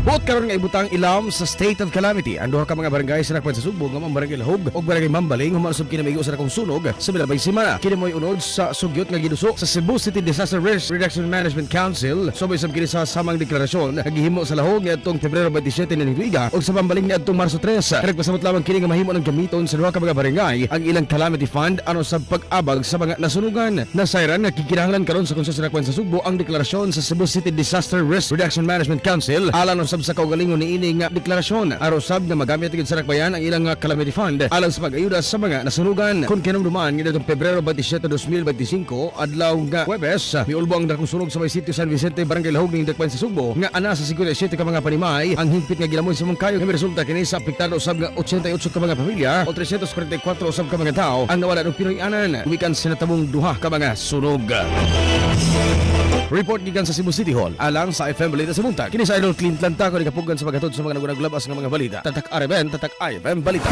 Buot karon nga ibutang ilam sa state of calamity ang duha ka mga barangay sa nakpan sa Subo nga barangay Lahog ug barangay Mambaling humalusog kini migo sa dakong sunog sa milabay semana. Kini moy unod sa sugyot nga giduso sa Cebu City Disaster Risk Reduction Management Council. Subay sab kini sa samang deklarasyon nga gihimo sa Lahog niadtong Pebrero 27 ni tuiga ug sa Mambaling niadtong Marso 3. Nagpasabot lamang kini nga mahimo ng gamiton sa duha ka mga barangay ang ilang calamity fund ano sa pag-abag sa mga nasunugan. Nasayran nga kikinahanglan karon sa konsesyon nakpan sa Subo ang deklarasyon sa Cebu City Disaster Risk Reduction Management Council alang sab sa kaugalingon ni ini nga deklarasyon aron sab nga magamit gid sa Rakbayan ang ilang calamity fund alang sa pag-ayuda sa mga nasunugan. Kun kinumduman nitong Pebrero 27, 2025 adlaw nga Huwebes miulbo ang dakong sunog sa may sitio San Vicente barangay Lahog ning dakpan sa Subo nga ana sa 57 ka mga panimay ang hingpit nga gilamoy sa mga kayo nga resulta kini sa apektado usab nga 88 ka mga pamilya o 344 usab ka mga tao ang nawala og Pinoy-anan wikan sa natabong duha ka mga sunog. Report gikan sa Cebu City Hall alang sa FM Balita sa Buntag. Kini sa Idol Clint Lanta ko ni kapugan sa paghatod sa mga nagunag labas nga mga balita. Tatak RMN, tatak IFM Balita.